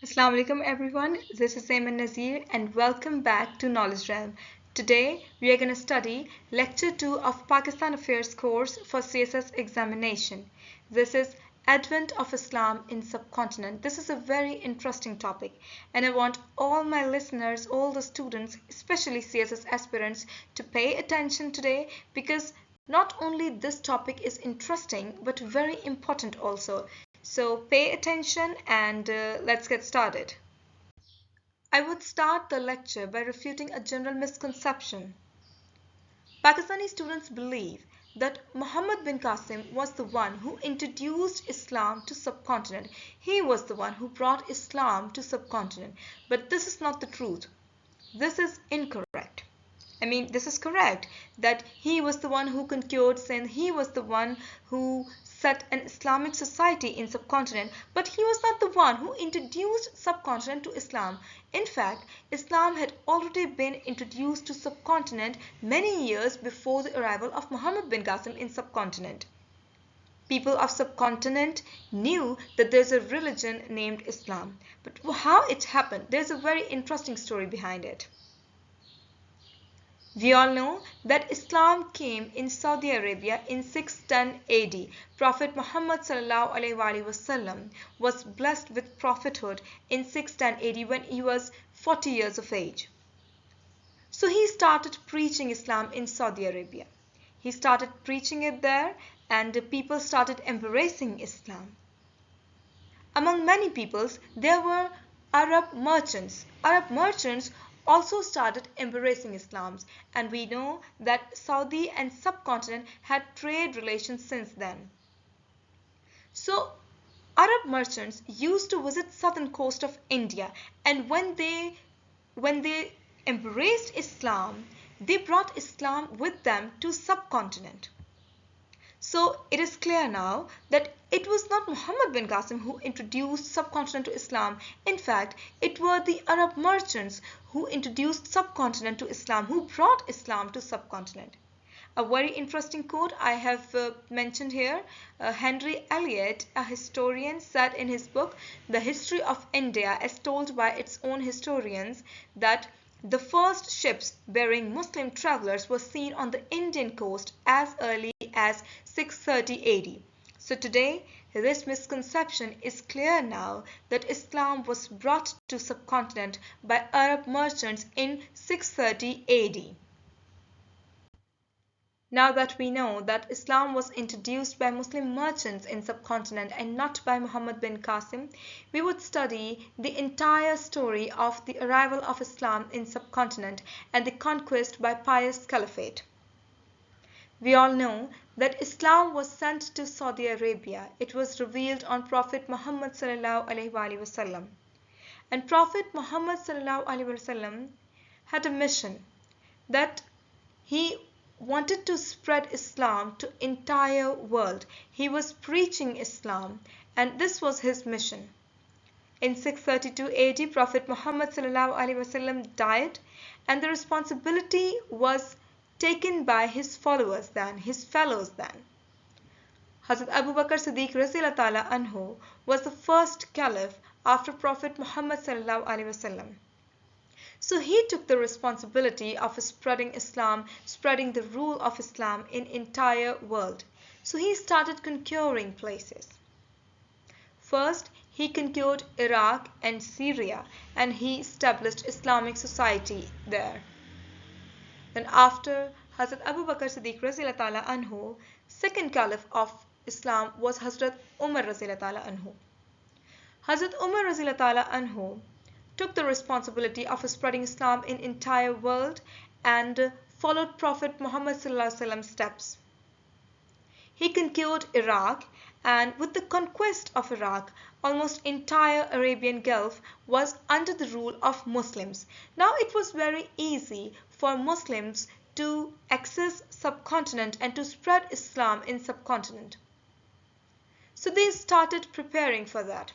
Assalamu alaikum everyone, this is Ayman Nazir and welcome back to Knowledge Realm. Today we are going to study Lecture 2 of Pakistan Affairs course for CSS examination. This is Advent of Islam in Subcontinent. This is a very interesting topic and I want all my listeners, all the students, especially CSS aspirants to pay attention today because not only this topic is interesting but very important also. So pay attention and let's get started. I would start the lecture by refuting a general misconception. Pakistani students believe that Muhammad bin Qassim was the one who introduced Islam to subcontinent. He was the one who brought Islam to subcontinent. But this is not the truth. This is incorrect. This is correct that he was the one who conquered Sindh, he was the one who set an Islamic society in subcontinent, but he was not the one who introduced subcontinent to Islam. In fact, Islam had already been introduced to subcontinent many years before the arrival of Muhammad bin Qasim in subcontinent. People of subcontinent knew that there's a religion named Islam, but how it happened, there's a very interesting story behind it. We all know that Islam came in Saudi Arabia in 610 AD. Prophet Muhammad ﷺ was blessed with prophethood in 610 AD when he was 40 years of age. So he started preaching Islam in Saudi Arabia. He started preaching it there and the people started embracing Islam. Among many peoples, there were Arab merchants. Arab merchants also started embracing Islam, and we know that Saudi and subcontinent had trade relations since then. So Arab merchants used to visit southern coast of India, and when they embraced Islam, they brought Islam with them to subcontinent. So it is clear now that it was not Muhammad bin Qasim who introduced subcontinent to Islam. In fact, it were the Arab merchants who introduced subcontinent to Islam, who brought Islam to subcontinent. A very interesting quote I have mentioned here. Henry Eliot, a historian, said in his book, The History of India as Told by Its Own Historians, that the first ships bearing Muslim travelers were seen on the Indian coast as early as 630 AD. So today, this misconception is clear now that Islam was brought to subcontinent by Arab merchants in 630 AD. Now that we know that Islam was introduced by Muslim merchants in subcontinent and not by Muhammad bin Qasim, we would study the entire story of the arrival of Islam in subcontinent and the conquest by pious caliphate. We all know that Islam was sent to Saudi Arabia. It was revealed on Prophet Muhammad ﷺ. And Prophet Muhammad ﷺ had a mission that he wanted to spread Islam to entire world. He was preaching Islam and this was his mission. In 632 AD, Prophet Muhammad ﷺ died and the responsibility was taken by his followers then, his fellows then. Hazrat Abu Bakr Siddiq Radhiyallahu Ta'ala Anhu was the first caliph after Prophet Muhammad ﷺ. So he took the responsibility of spreading Islam, spreading the rule of Islam in entire world. So he started conquering places. First, he conquered Iraq and Syria and he established Islamic society there. Then after Hazrat Abu Bakr Siddiq Radhiyallahu Ta'ala Anhu, second caliph of Islam was Hazrat Umar Radhiyallahu Ta'ala Anhu. Hazrat Umar Radhiyallahu Ta'ala Anhu took the responsibility of spreading Islam in entire world and followed Prophet Muhammad ﷺ's steps. He conquered Iraq and with the conquest of Iraq, almost entire Arabian Gulf was under the rule of Muslims. Now it was very easy for Muslims to access subcontinent and to spread Islam in subcontinent. So they started preparing for that.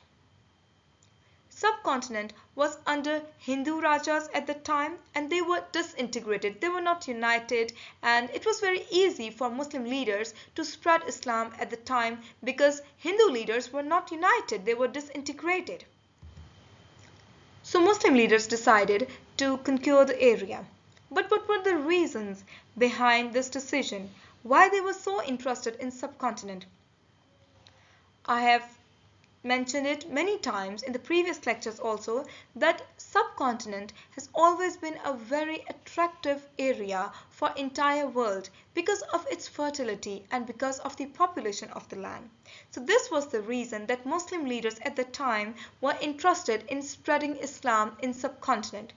Subcontinent was under Hindu Rajas at the time and they were disintegrated, they were not united, and it was very easy for Muslim leaders to spread Islam at the time because Hindu leaders were not united, they were disintegrated. So Muslim leaders decided to conquer the area. But what were the reasons behind this decision? Why they were so interested in subcontinent? I have mentioned it many times in the previous lectures also that subcontinent has always been a very attractive area for entire world because of its fertility and because of the population of the land. So this was the reason that Muslim leaders at the time were interested in spreading Islam in subcontinent.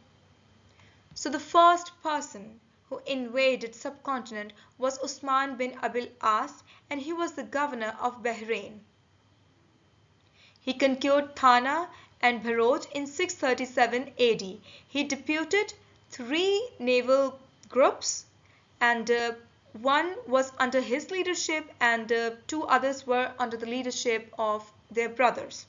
So the first person who invaded subcontinent was Usman bin Abil As, and he was the governor of Bahrain. He conquered Thana and Bharuch in 637 AD. He deputed 3 naval groups, and one was under his leadership and 2 others were under the leadership of their brothers.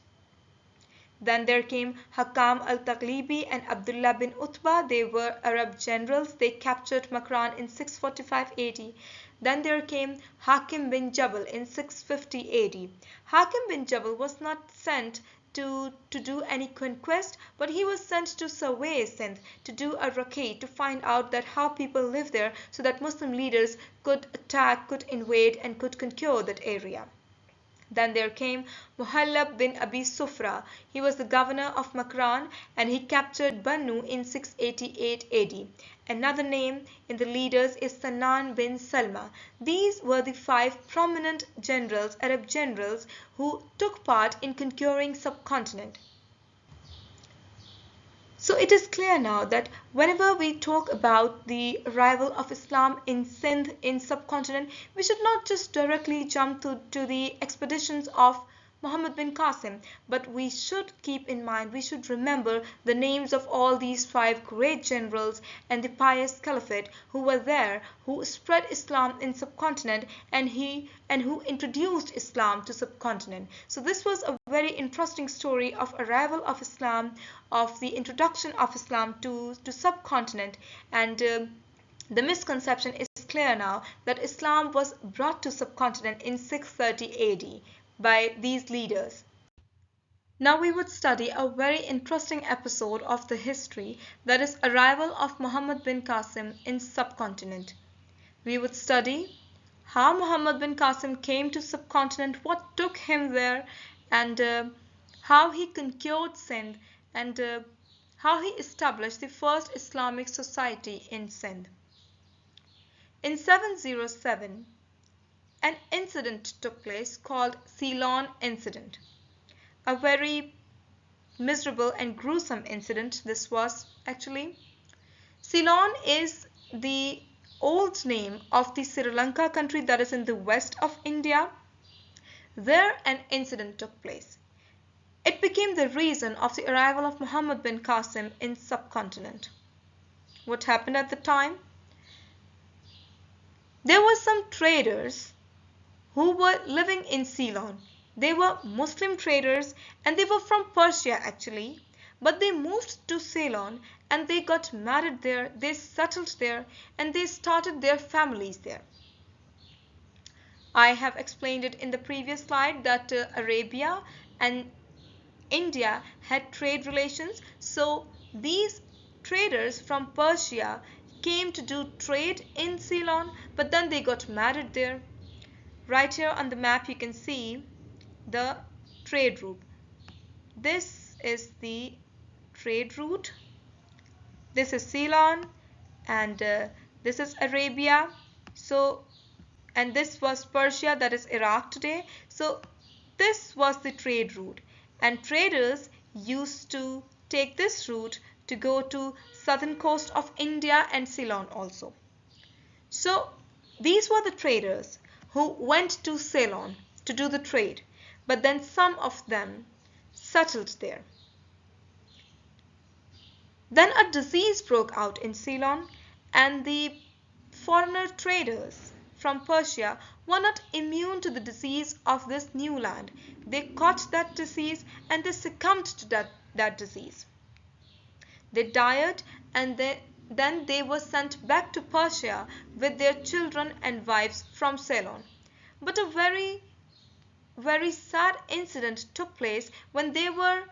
Then there came Hakam al-Taghlibi and Abdullah bin Utbah. They were Arab generals. They captured Makran in 645 AD. Then there came Hakim bin Jabal in 650 AD. Hakim bin Jabal was not sent to do any conquest, but he was sent to survey Sindh, to do a rakhi, to find out that how people live there so that Muslim leaders could attack, could invade and could conquer that area. Then there came Muhallab bin Abi Sufra. He was the governor of Makran and he captured Bannu in 688 AD. Another name in the leaders is Sanan bin Salma. These were the 5 prominent generals, Arab generals, who took part in conquering subcontinent. So it is clear now that whenever we talk about the arrival of Islam in Sindh, in subcontinent, we should not just directly jump to the expeditions of Muhammad bin Qassim, but we should keep in mind, we should remember the names of all these 5 great generals and the pious caliphate who were there, who spread Islam in subcontinent and who introduced Islam to subcontinent. So this was a very interesting story of arrival of Islam, of the introduction of Islam to subcontinent, and the misconception is clear now that Islam was brought to subcontinent in 630 AD by these leaders. Now we would study a very interesting episode of the history, that is arrival of Muhammad bin Qassim in subcontinent. We would study how Muhammad bin Qassim came to subcontinent, what took him there, and how he conquered Sindh, and how he established the first Islamic society in Sindh. In 707, an incident took place called Ceylon incident. A very miserable and gruesome incident this was actually. Ceylon is the old name of the Sri Lanka country that is in the west of India. There an incident took place. It became the reason of the arrival of Muhammad bin Qassim in subcontinent. What happened at the time? There were some traders who were living in Ceylon. They were Muslim traders and they were from Persia actually, but they moved to Ceylon and they got married there, they settled there and they started their families there. I have explained it in the previous slide that Arabia and India had trade relations, so these traders from Persia came to do trade in Ceylon, but then they got married there. Right here on the map you can see the trade route. This is the trade route. This is Ceylon and this is Arabia. So, and this was Persia, that is Iraq today. So this was the trade route and traders used to take this route to go to southern coast of India and Ceylon also. So these were the traders who went to Ceylon to do the trade, but then some of them settled there. Then a disease broke out in Ceylon and the foreigner traders from Persia were not immune to the disease of this new land. They caught that disease and they succumbed to that disease. They died and then they were sent back to Persia with their children and wives from Ceylon. But a very, very sad incident took place when they were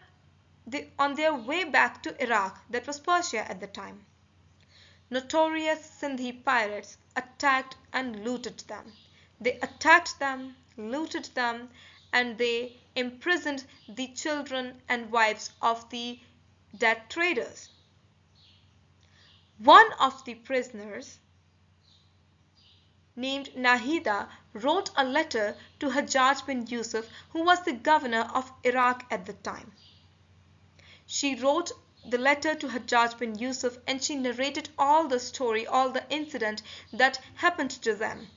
on their way back to Iraq, that was Persia at the time. Notorious Sindhi pirates attacked and looted them. They attacked them, looted them, and they imprisoned the children and wives of the dead traders. One of the prisoners, named Nahida, wrote a letter to Hajjaj bin Yusuf, who was the governor of Iraq at the time. She wrote the letter to Hajjaj bin Yusuf and she narrated all the story, all the incident that happened to them.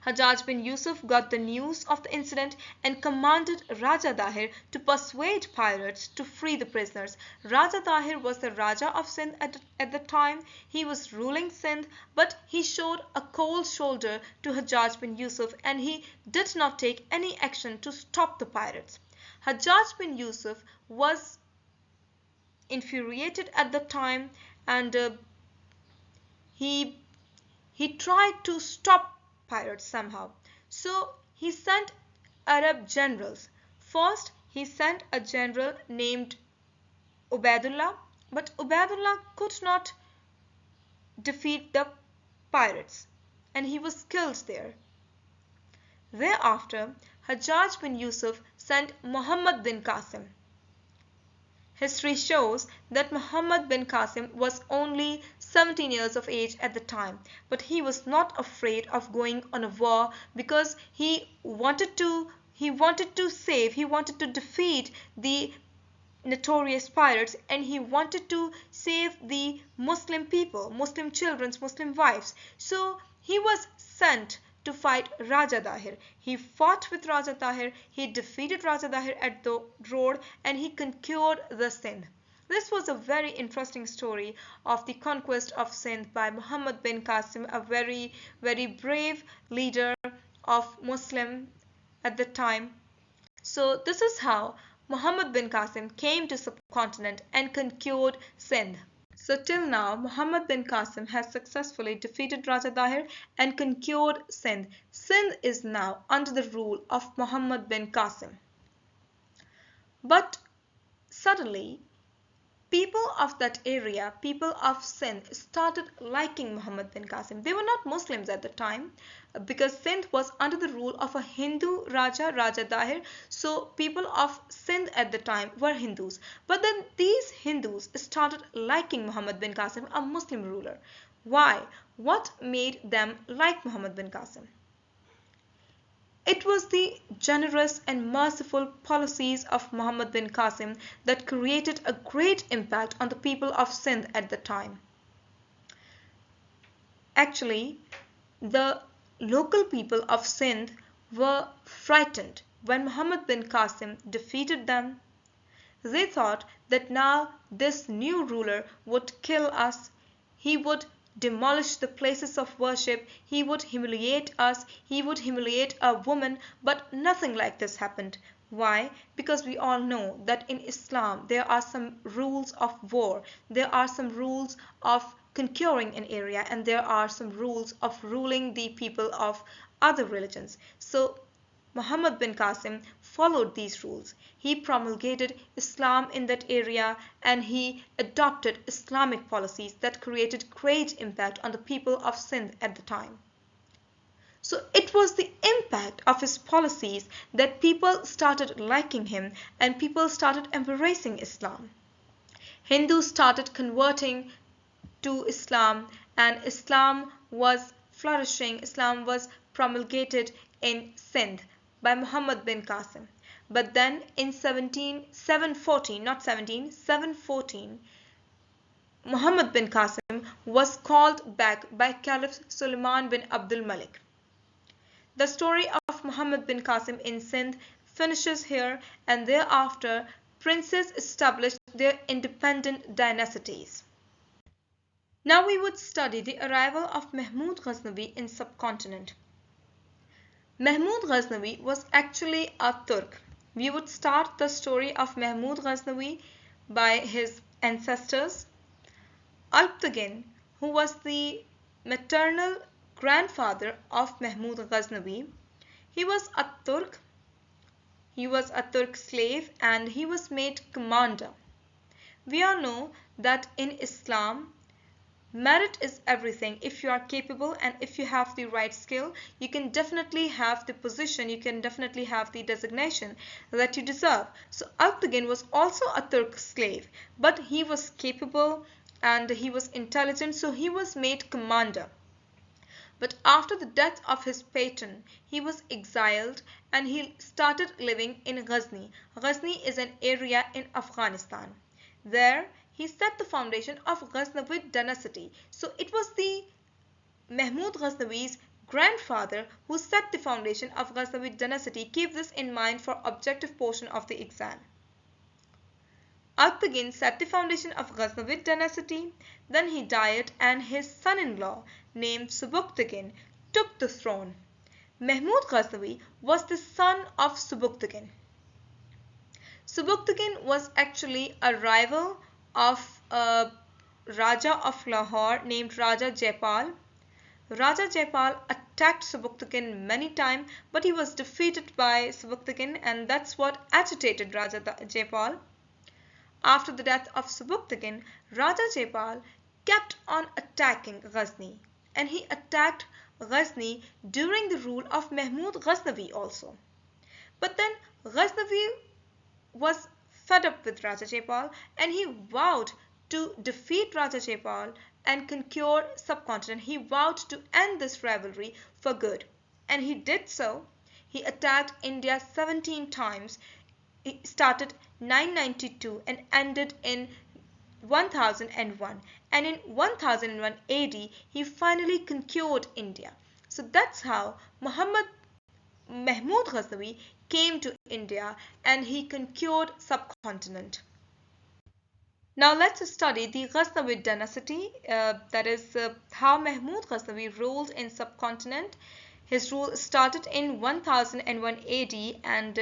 Hajjaj bin Yusuf got the news of the incident and commanded Raja Dahir to persuade pirates to free the prisoners. Raja Dahir was the Raja of Sindh at the time. He was ruling Sindh, but he showed a cold shoulder to Hajjaj bin Yusuf and he did not take any action to stop the pirates. Hajjaj bin Yusuf was infuriated at the time and he tried to stop pirates somehow. So he sent Arab generals. First he sent a general named Ubaidullah, but Ubaidullah could not defeat the pirates and he was killed there. Thereafter Hajjaj bin Yusuf sent Muhammad bin Qassim. History shows that Muhammad bin Qassim was only 17 years of age at the time, but he was not afraid of going on a war because he wanted to defeat the notorious pirates and he wanted to save the Muslim people, Muslim children, Muslim wives. So he was sent to fight Raja Dahir. He fought with Raja Dahir, he defeated Raja Dahir at the road and he conquered the Sindh. This was a very interesting story of the conquest of Sindh by Muhammad bin Qassim, a very, very brave leader of Muslim at the time. So this is how Muhammad bin Qassim came to subcontinent and conquered Sindh. So till now, Muhammad bin Qassim has successfully defeated Raja Dahir and conquered Sindh. Sindh is now under the rule of Muhammad bin Qassim. But suddenly, people of that area, people of Sindh, started liking Muhammad bin Qassim. They were not Muslims at the time because Sindh was under the rule of a Hindu Raja, Raja Dahir. So people of Sindh at the time were Hindus. But then these Hindus started liking Muhammad bin Qassim, a Muslim ruler. Why? What made them like Muhammad bin Qassim? It was the generous and merciful policies of Muhammad bin Qassim that created a great impact on the people of Sindh at the time. Actually, the local people of Sindh were frightened when Muhammad bin Qassim defeated them. They thought that now this new ruler would kill us. He would demolish the places of worship, he would humiliate us, he would humiliate a woman, but nothing like this happened. Why? Because we all know that in Islam there are some rules of war, there are some rules of conquering an area, and there are some rules of ruling the people of other religions. So Muhammad bin Qassim followed these rules. He promulgated Islam in that area and he adopted Islamic policies that created great impact on the people of Sindh at the time. So it was the impact of his policies that people started liking him and people started embracing Islam. Hindus started converting to Islam and Islam was flourishing. Islam was promulgated in Sindh by Muhammad bin Qassim. But then in 714, Muhammad bin Qassim was called back by Caliph Suleiman bin Abdul Malik. The story of Muhammad bin Qassim in Sindh finishes here, and thereafter princes established their independent dynasties. Now we would study the arrival of Mahmood Ghaznavi in subcontinent. Mahmood Ghaznavi was actually a Turk. We would start the story of Mahmood Ghaznavi by his ancestors. Alptagin, who was the maternal grandfather of Mahmood Ghaznavi, he was a Turk He was a Turk slave and he was made commander. We all know that in Islam, merit is everything. If you are capable and if you have the right skill, you can definitely have the position, you can definitely have the designation that you deserve. So Alptagin was also a Turk slave, but he was capable and he was intelligent, so he was made commander. But after the death of his patron, he was exiled and he started living in Ghazni. Ghazni is an area in Afghanistan. There, he set the foundation of Ghaznavid dynasty. So it was the Mahmood Ghaznavi's grandfather who set the foundation of Ghaznavid dynasty. Keep this in mind for objective portion of the exam. Alptagin set the foundation of Ghaznavid dynasty, then he died and his son-in-law named Subuktigin took the throne. Mahmud Ghaznavi was the son of Subuktigin. Subuktigin was actually a rival of a Raja of Lahore named Raja Jaipal. Raja Jaipal attacked Subuktigin many times, but he was defeated by Subuktigin, and that's what agitated Raja Jaipal. After the death of Subuktigin, Raja Jaipal kept on attacking Ghazni, and he attacked Ghazni during the rule of Mahmud Ghaznavi also. But then Ghaznavi was fed up with Raja Jaipal and he vowed to defeat Raja Jaipal and conquer subcontinent. He vowed to end this rivalry for good, and he did so. He attacked India 17 times. He started 992 and ended in 1001, and in 1001 AD he finally conquered India. So that's how Mahmud Ghaznavi came to India and he conquered subcontinent. Now let's study the Ghaznavid dynasty, that is how Mahmud Ghaznavi ruled in subcontinent. His rule started in 1001 AD and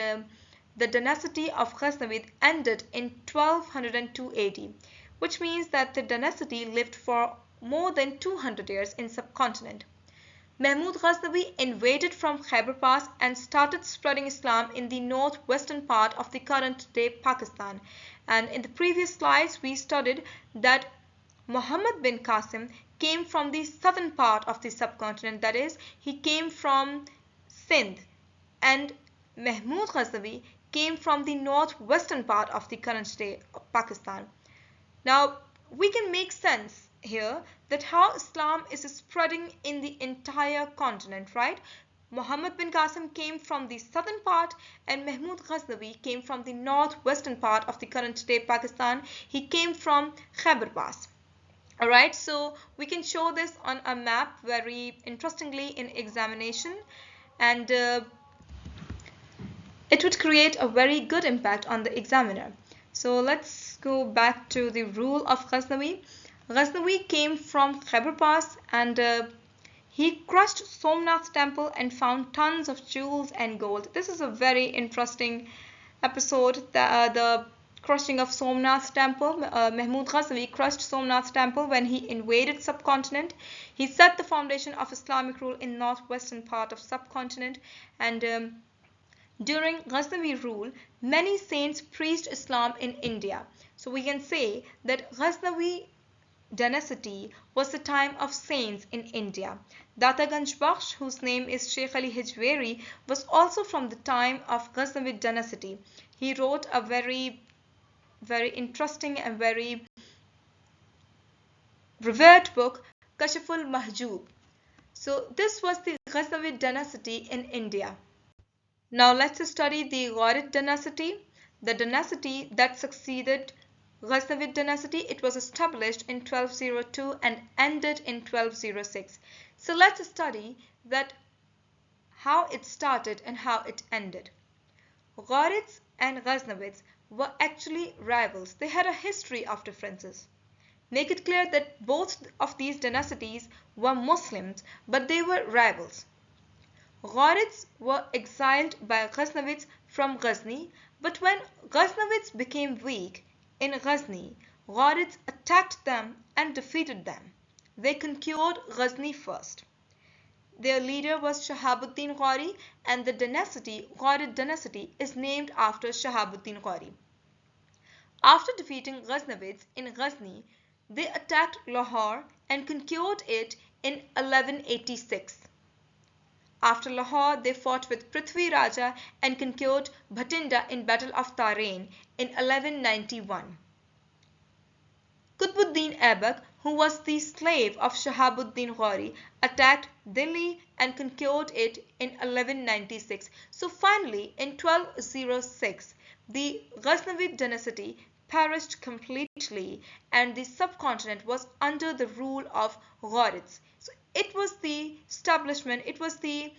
the dynasty of Ghaznavid ended in 1202 AD, which means that the dynasty lived for more than 200 years in subcontinent. Mahmud Ghaznavi invaded from Khyber Pass and started spreading Islam in the northwestern part of the current-day Pakistan. And in the previous slides, we studied that Muhammad bin Qassim came from the southern part of the subcontinent, that is, he came from Sindh, and Mahmud Ghaznavi came from the northwestern part of the current-day Pakistan. Now, we can make sense here that how Islam is spreading in the entire continent, right? Muhammad bin Qasim came from the southern part and Mahmud Ghaznavi came from the northwestern part of the current-day Pakistan. He came from Khyber Pass. Alright, so we can show this on a map very interestingly in examination, and it would create a very good impact on the examiner. So let's go back to the rule of Ghaznavi. Ghaznavi came from Khyber Pass and he crushed Somnath temple and found tons of jewels and gold. This is a very interesting episode, the crushing of Somnath temple. Mahmud Ghaznavi crushed Somnath temple when he invaded subcontinent. He set the foundation of Islamic rule in northwestern part of subcontinent, and during Ghaznavi rule, many saints preached Islam in India. So we can say that Ghaznavi dynasty was the time of saints in India. Data Ganj Bakhsh, whose name is Sheikh Ali Hijweri, was also from the time of Ghaznavid dynasty. He wrote a very interesting and very revered book, Kashful Mahjub. So this was the Ghaznavid dynasty in India. Now let's study the Gharid dynasty, the dynasty that succeeded Ghaznavid dynasty. It was established in 1202 and ended in 1206. So let's study that how it started and how it ended. Gharids and Ghaznavids were actually rivals. They had a history of differences. Make it clear that both of these dynasties were Muslims, but they were rivals. Gharids were exiled by Ghaznavids from Ghazni, but when Ghaznavids became weak in Ghazni, Gharids attacked them and defeated them. They conquered Ghazni first. Their leader was Shahabuddin Ghori, and the dynasty, Ghorid dynasty, is named after Shahabuddin Ghori. After defeating Ghaznavids in Ghazni, they attacked Lahore and conquered it in 1186. After Lahore, they fought with Prithvi Raja and conquered Bhatinda in Battle of Tarain in 1191. Qutbuddin Aibak, who was the slave of Shahabuddin Ghori, attacked Delhi and conquered it in 1196. So finally, in 1206, the Ghaznavid dynasty perished completely and the subcontinent was under the rule of Ghurids. So it was the establishment, it was the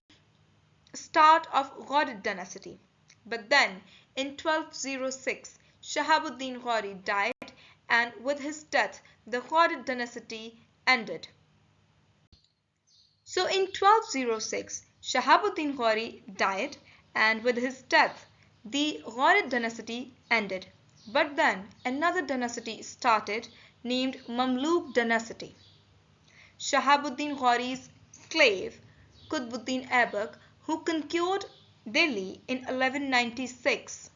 start of Ghorid dynasty. But then in 1206, Shahabuddin Ghori died, and with his death, the Ghorid dynasty ended. So in 1206, Shahabuddin Ghori died, and with his death, the Ghorid dynasty ended. But then another dynasty started named Mamluk dynasty. Shahabuddin Ghori's slave, Qutbuddin Aibak, who conquered Delhi in 1196,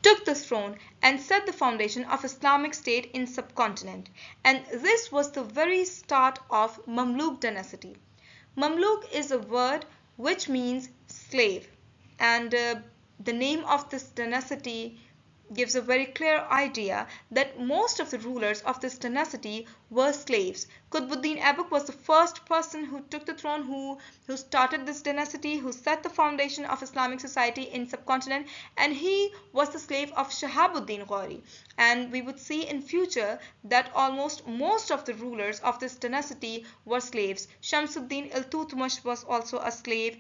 took the throne and set the foundation of Islamic State in subcontinent, and this was the very start of Mamluk dynasty. Mamluk is a word which means slave, and the name of this dynasty gives a very clear idea that most of the rulers of this dynasty were slaves. Qutbuddin Aibak was the first person who took the throne, who started this dynasty, who set the foundation of Islamic society in subcontinent, and he was the slave of Shahabuddin Ghori. And we would see in future that almost most of the rulers of this dynasty were slaves. Shamsuddin Iltutmish was also a slave.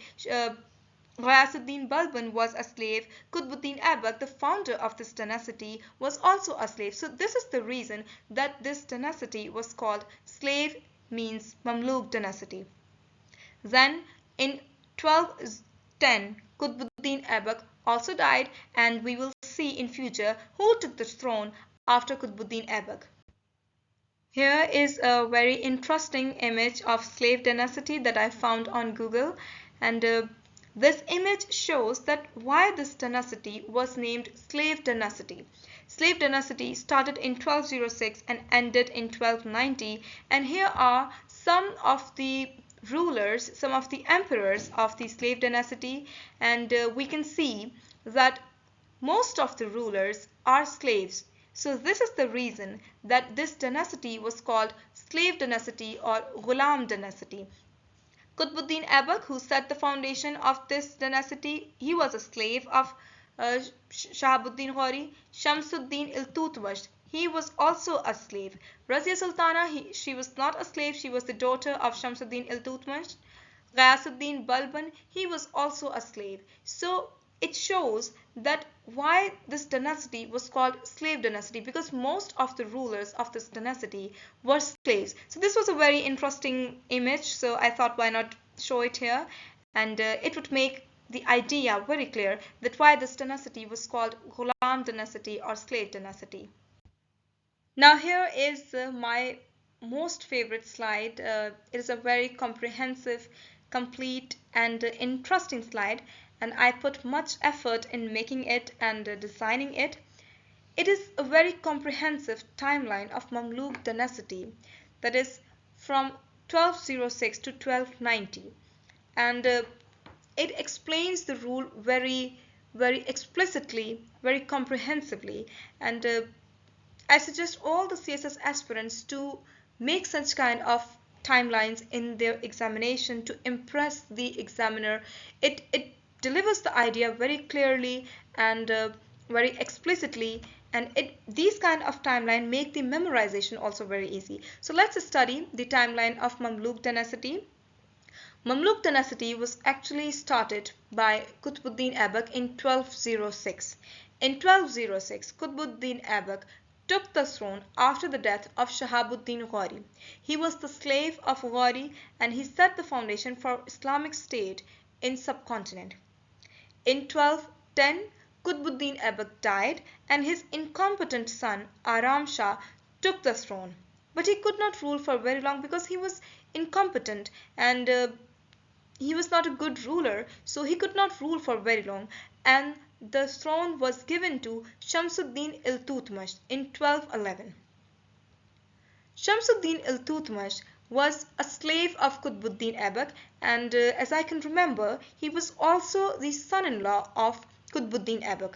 Ghiyasuddin Balban was a slave. Qutbuddin Aibak, the founder of this dynasty, was also a slave. So this is the reason that this dynasty was called slave means Mamluk dynasty. Then in 1210, Qutbuddin Aibak also died, and we will see in future who took the throne after Qutbuddin Aibak. Here is a very interesting image of slave dynasty that I found on Google, and this image shows that why this dynasty was named slave dynasty. Slave dynasty started in 1206 and ended in 1290, and here are some of the rulers, some of the emperors of the slave dynasty, and we can see that most of the rulers are slaves. So this is the reason that this dynasty was called slave dynasty or Ghulam dynasty. Qutbuddin Aibak, who set the foundation of this dynasty, he was a slave of Shahabuddin Ghori. Shamsuddin Iltutmish, he was also a slave. Razia Sultana, she was not a slave, she was the daughter of Shamsuddin Iltutmish. Ghiyasuddin Balban, he was also a slave. So it shows that why this dynasty was called slave dynasty, because most of the rulers of this dynasty were slaves. So this was a very interesting image, so I thought why not show it here, and it would make the idea very clear that why this dynasty was called Ghulam dynasty or slave dynasty. Now here is my most favorite slide. It is a very comprehensive, complete and interesting slide, and I put much effort in making it and designing it. It is a very comprehensive timeline of Mamluk dynasty, that is from 1206 to 1290, and it explains the rule very explicitly, very comprehensively, and I suggest all the CSS aspirants to make such kind of timelines in their examination to impress the examiner. It delivers the idea very clearly and very explicitly, and these kind of timeline make the memorization also very easy. So let's study the timeline of Mamluk dynasty. Mamluk dynasty was actually started by Qutbuddin Aibak in 1206. In 1206, Qutbuddin Aibak took the throne after the death of Shahabuddin Ghori. He was the slave of Ghori, and he set the foundation for Islamic State in subcontinent. In 1210, Qutbuddin Aibak died, and his incompetent son Aram Shah took the throne. But he could not rule for very long because he was incompetent, and he was not a good ruler, so he could not rule for very long, and the throne was given to Shamsuddin Iltutmish in 1211. Shamsuddin Iltutmish was a slave of Qutbuddin Aibak, and as I can remember, he was also the son-in-law of Qutbuddin Aibak.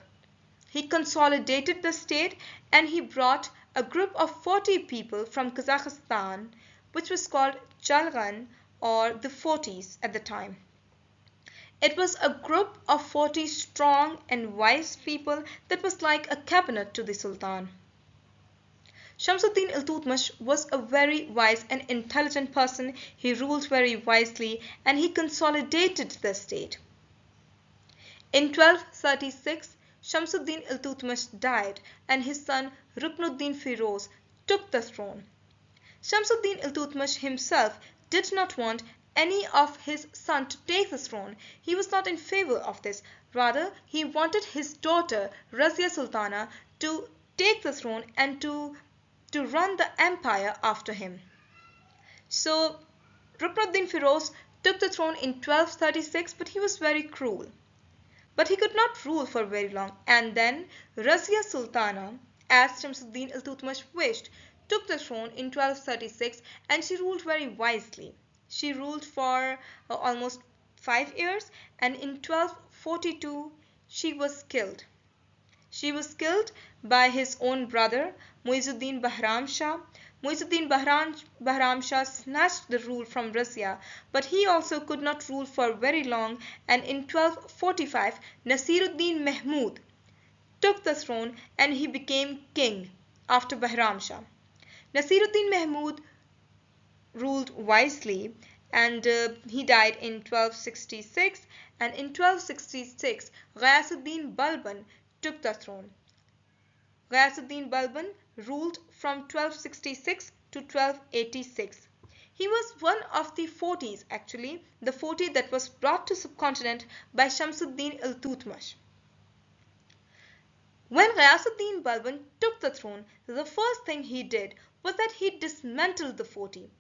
He consolidated the state, and he brought a group of 40 people from Kazakhstan, which was called Chalgan, or the 40s at the time. It was a group of 40 strong and wise people that was like a cabinet to the Sultan. Shamsuddin Iltutmish was a very wise and intelligent person. He ruled very wisely, and he consolidated the state. In 1236, Shamsuddin Iltutmish died, and his son Ruknuddin Firoz took the throne. Shamsuddin Iltutmish himself did not want any of his son to take the throne. He was not in favor of this. Rather, he wanted his daughter Razia Sultana to take the throne and to run the empire after him. So Ruknuddin Firoz took the throne in 1236, but he was very cruel. But he could not rule for very long, and then Razia Sultana, as Shamsuddin Iltutmish wished, took the throne in 1236, and she ruled very wisely. She ruled for almost 5 years, and in 1242 she was killed. She was killed by his own brother, Muizzuddin Bahram Shah. Muizzuddin Bahram Shah snatched the rule from Razia, but he also could not rule for very long, and in 1245 Nasiruddin Mahmood took the throne, and he became king after Bahram Shah. Nasiruddin Mahmood ruled wisely, and he died in 1266, and in 1266 Ghayasuddin Balban took the throne. Ghayasuddin Balban ruled from 1266 to 1286. He was one of the 40s, actually, the 40 that was brought to subcontinent by Shamsuddin Iltutmish. When Ghayasuddin Balban took the throne, the first thing he did was that he dismantled the 40,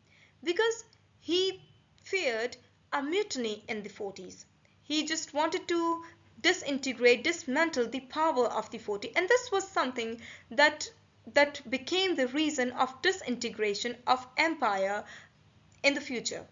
because he feared a mutiny in the 40s. He just wanted to dismantle the power of the 40, and this was something that became the reason of disintegration of empire in the future.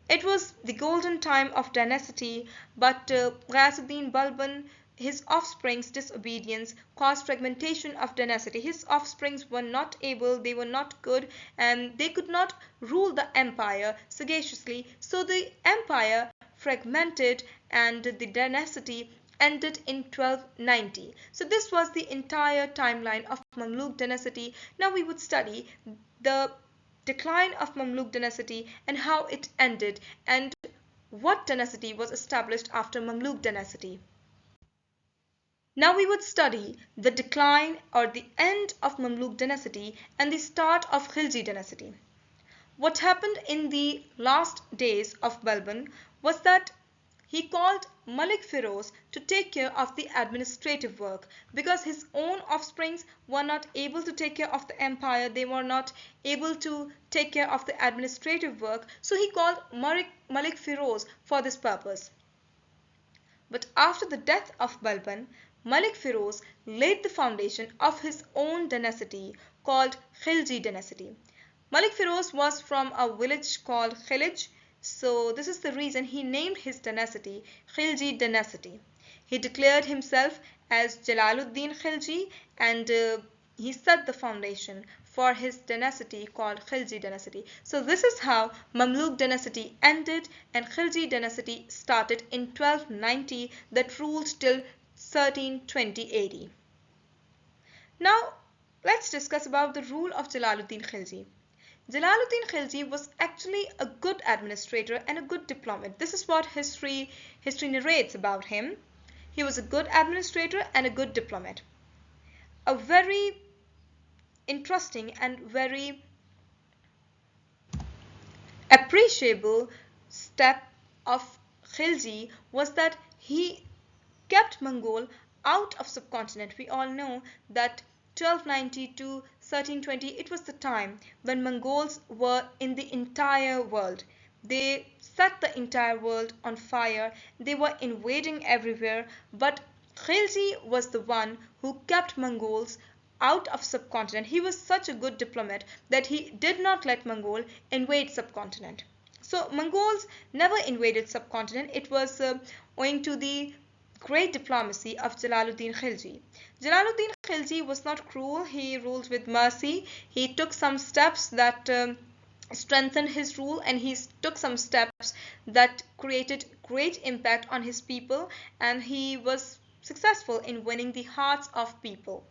It was the golden time of dynasty, but Ghayasuddin Balban, his offspring's disobedience caused fragmentation of dynasty. His offsprings were not able, they were not good, and they could not rule the empire sagaciously, so the empire fragmented and the dynasty ended in 1290. So this was the entire timeline of Mamluk dynasty. Now we would study the decline of Mamluk dynasty and how it ended, and what dynasty was established after Mamluk dynasty. Now we would study the decline or the end of Mamluk dynasty and the start of Khilji dynasty. What happened in the last days of Balban was that he called Malik Firoz to take care of the administrative work, because his own offsprings were not able to take care of the empire, they were not able to take care of the administrative work, so he called Malik Firoz for this purpose. But after the death of Balban, Malik Firoz laid the foundation of his own dynasty called Khilji Dynasty. Malik Firoz was from a village called Khilj, so this is the reason he named his dynasty Khilji Dynasty. He declared himself as Jalaluddin Khilji, and he set the foundation for his dynasty called Khilji Dynasty. So this is how Mamluk dynasty ended and Khilji dynasty started in 1290 that ruled till 1320 AD. Now let's discuss about the rule of Jalaluddin Khilji. Jalaluddin Khilji was actually a good administrator and a good diplomat. This is what history narrates about him. He was a good administrator and a good diplomat. A very interesting and very appreciable step of Khilji was that he kept Mongol out of subcontinent. We all know that 1290 to 1320, it was the time when Mongols were in the entire world. They set the entire world on fire. They were invading everywhere, but Khilji was the one who kept Mongols out of subcontinent. He was such a good diplomat that he did not let Mongol invade subcontinent. So Mongols never invaded subcontinent. It was owing to the great diplomacy of Jalaluddin Khilji. Jalaluddin Khilji was not cruel. He ruled with mercy. He took some steps that strengthened his rule, and he took some steps that created great impact on his people, and he was successful in winning the hearts of people.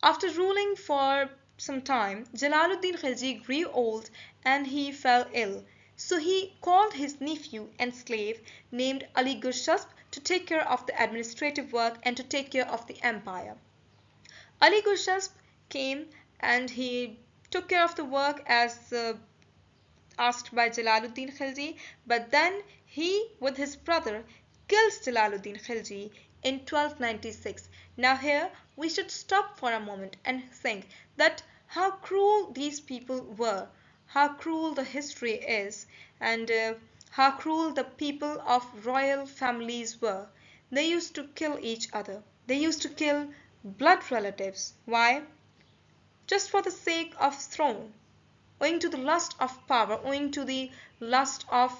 After ruling for some time, Jalaluddin Khilji grew old and he fell ill. So he called his nephew and slave named Ali Gurshasp to take care of the administrative work and to take care of the empire. Ali Gurshasp came and he took care of the work as asked by Jalaluddin Khilji, but then he, with his brother, killed Jalaluddin Khilji in 1296. Now here we should stop for a moment and think that how cruel these people were, how cruel the history is, and how cruel the people of royal families were. They used to kill each other. They used to kill blood relatives. Why? Just for the sake of throne, owing to the lust of power, owing to the lust of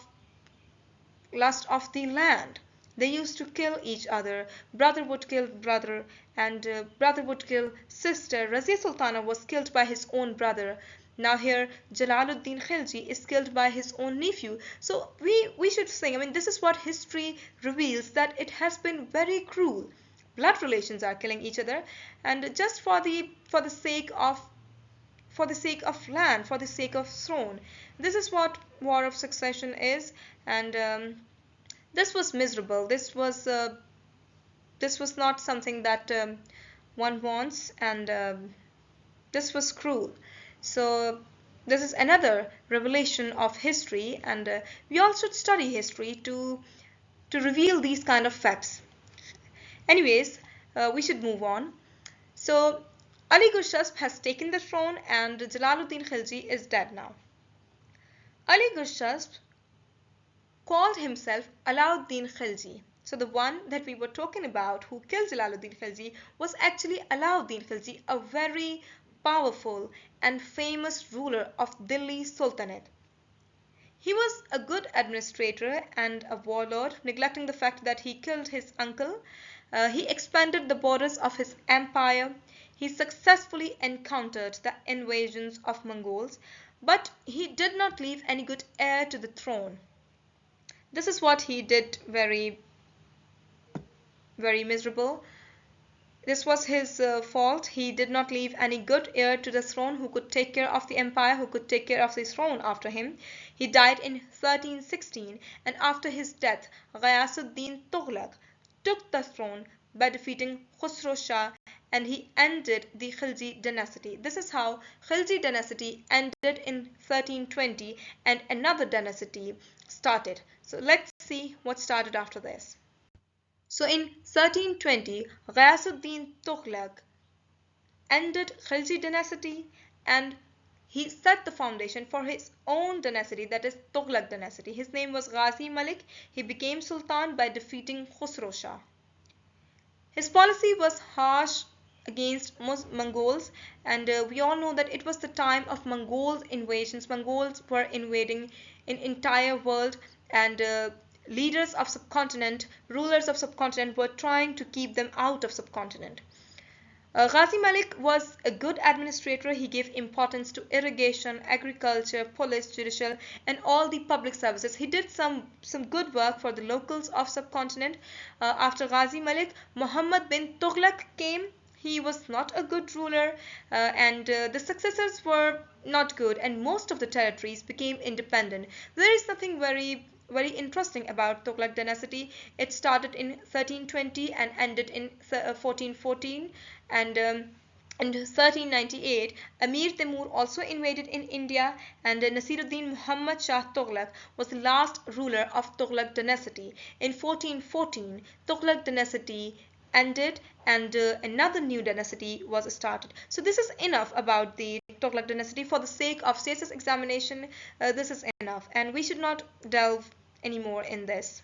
the land. They used to kill each other. Brother would kill brother, and brother would kill sister. Razia Sultana was killed by his own brother. Now here Jalaluddin Khilji is killed by his own nephew. So we should think, I mean, this is what history reveals, that it has been very cruel. Blood relations are killing each other, and just for the sake of land, for the sake of throne. This is what war of succession is, and this was miserable. This was not something that one wants, and this was cruel. So this is another revelation of history, and we all should study history to reveal these kind of facts. Anyways, we should move on. So Ali Gurshasp has taken the throne, and Jalaluddin Khilji is dead now. Ali Gurshasp called himself Alauddin Khilji. So the one that we were talking about who killed Jalaluddin Khilji was actually Alauddin Khilji, a very powerful and famous ruler of Delhi Sultanate. He was a good administrator and a warlord, neglecting the fact that he killed his uncle. He expanded the borders of his empire. He successfully encountered the invasions of Mongols, but he did not leave any good heir to the throne. This is what he did very, very miserable. This was his fault. He did not leave any good heir to the throne who could take care of the empire, who could take care of the throne after him. He died in 1316, and after his death, Ghayasuddin Tughlaq took the throne by defeating Khusro Shah, and he ended the Khilji Dynasty. This is how Khilji Dynasty ended in 1320, and another dynasty started. So let's see what started after this. So in 1320, Ghayasuddin Tughlaq ended Khilji Dynasty, and he set the foundation for his own dynasty, that is Tughlaq Dynasty. His name was Ghazi Malik. He became Sultan by defeating Khusro Shah. His policy was harsh against Mongols, and we all know that it was the time of Mongols invasions. Mongols were invading in entire world, and leaders of subcontinent, rulers of subcontinent were trying to keep them out of subcontinent. Ghazi Malik was a good administrator. He gave importance to irrigation, agriculture, police, judicial, and all the public services. He did some good work for the locals of subcontinent. After Ghazi Malik, Muhammad bin Tughlaq came. He was not a good ruler, and the successors were not good, and most of the territories became independent. There is nothing very interesting about Tughlaq Dynasty. It started in 1320 and ended in 1414, and in 1398, Amir Timur also invaded in India, and Nasiruddin Muhammad Shah Tughlaq was the last ruler of Tughlaq Dynasty. In 1414, Tughlaq Dynasty ended and another new dynasty was started. So this is enough about the Tughlaq dynasty. For the sake of CSS examination, this is enough and we should not delve anymore in this.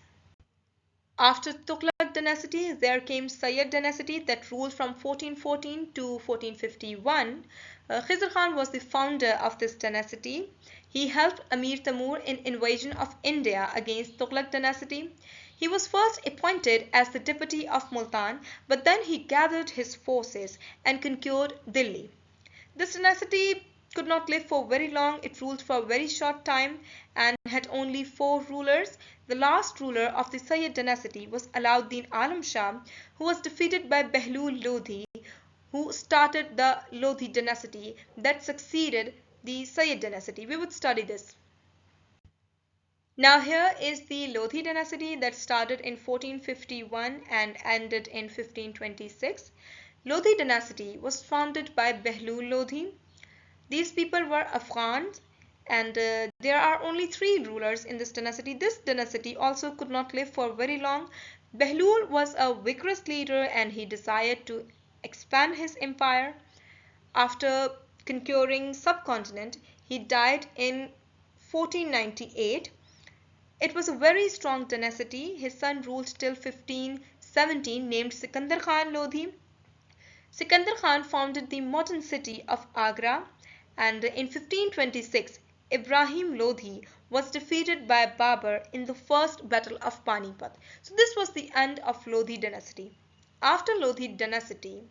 After Tughlaq dynasty, there came Sayyid dynasty that ruled from 1414 to 1451. Khizr Khan was the founder of this dynasty. He helped Amir Tamur in invasion of India against Tughlaq dynasty. He was first appointed as the deputy of Multan, but then he gathered his forces and conquered Delhi. This dynasty could not live for very long. It ruled for a very short time and had only 4 rulers. The last ruler of the Sayyid dynasty was Alauddin Alam Shah, who was defeated by Behlul Lodhi, who started the Lodhi dynasty that succeeded the Sayyid dynasty. We would study this. Now here is the Lodhi dynasty that started in 1451 and ended in 1526. Lodhi dynasty was founded by Behlul Lodhi. These people were Afghans and there are only 3 rulers in this dynasty. This dynasty also could not live for very long. Behlul was a vigorous leader and he desired to expand his empire. After conquering subcontinent, he died in 1498. It was a very strong dynasty. His son ruled till 1517, named Sikandar Khan Lodhi. Sikandar Khan founded the modern city of Agra, and in 1526, Ibrahim Lodhi was defeated by Babur in the first battle of Panipat. So this was the end of Lodhi dynasty. After Lodhi dynasty,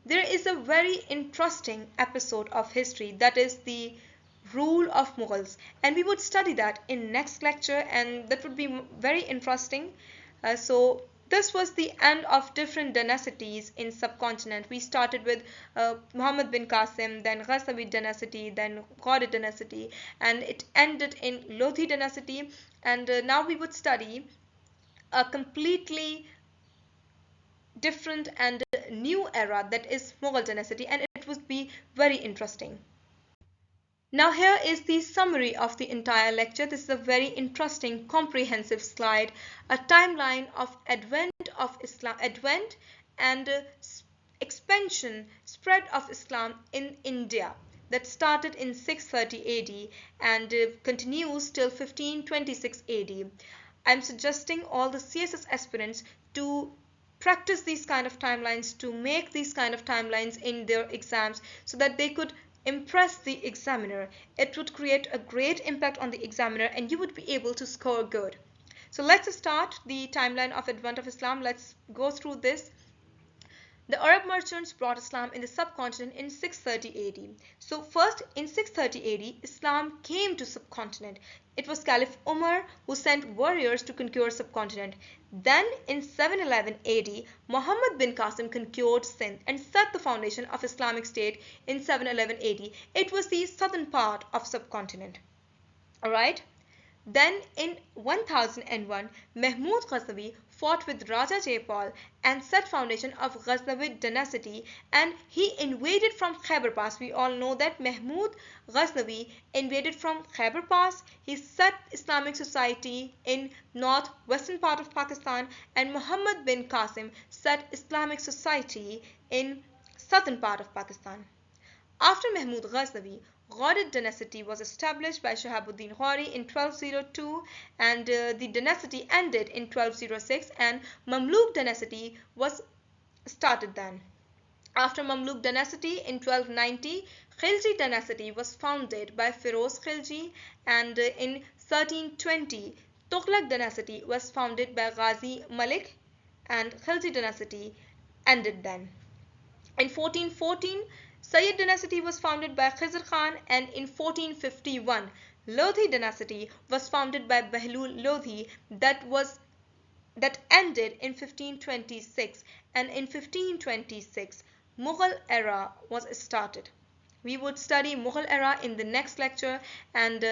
there is a very interesting episode of history, that is the rule of Mughals, and we would study that in next lecture and that would be very interesting. So this was the end of different dynasties in subcontinent. We started with Muhammad bin Qassim, then Ghaznavi dynasty, then Ghaudi dynasty, and it ended in Lodhi dynasty. And now we would study a completely different and new era, that is Mughal dynasty, and it would be very interesting. Now here is the summary of the entire lecture. This is a very interesting, comprehensive slide, a timeline of advent of Islam, advent and expansion, spread of Islam in India that started in 630 AD and continues till 1526 AD. I'm suggesting all the CSS aspirants to practice these kind of timelines, to make these kind of timelines in their exams so that they could impress the examiner. It would create a great impact on the examiner and you would be able to score good. So let's start the timeline of advent of Islam. Let's go through this. The Arab merchants brought Islam in the subcontinent in 630 AD. So first in 630 AD, Islam came to subcontinent. It was Caliph Umar who sent warriors to conquer subcontinent. Then in 711 AD, Muhammad bin Qassim conquered Sindh and set the foundation of Islamic State in 711 AD. It was the southern part of subcontinent. Alright. Then in 1001, Mahmood Ghaznavi fought with Raja Jaipal and set foundation of Ghaznavi dynasty, and he invaded from Khyber Pass. We all know that Mahmood Ghaznavi invaded from Khyber Pass. He set Islamic society in northwestern part of Pakistan, and Muhammad bin Qasim set Islamic society in southern part of Pakistan. After Mahmood Ghaznavi, Ghaudi dynasty was established by Shahabuddin Ghori in 1202 and the dynasty ended in 1206 and Mamluk dynasty was started then. After Mamluk dynasty in 1290, Khilji Dynasty was founded by Firoz Khilji and in 1320, Tughlaq Dynasty was founded by Ghazi Malik and Khilji Dynasty ended then. In 1414, Sayyid dynasty was founded by Khizr Khan and in 1451, Lodhi dynasty was founded by Behlul Lodhi that ended in 1526 and in 1526, Mughal era was started. We would study Mughal era in the next lecture and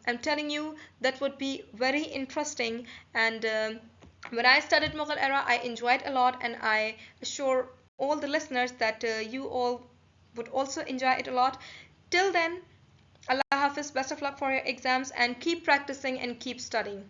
I'm telling you that would be very interesting and when I studied Mughal era I enjoyed a lot and I assure all the listeners that you all would also enjoy it a lot. Till then, Allah Hafiz, best of luck for your exams and keep practicing and keep studying.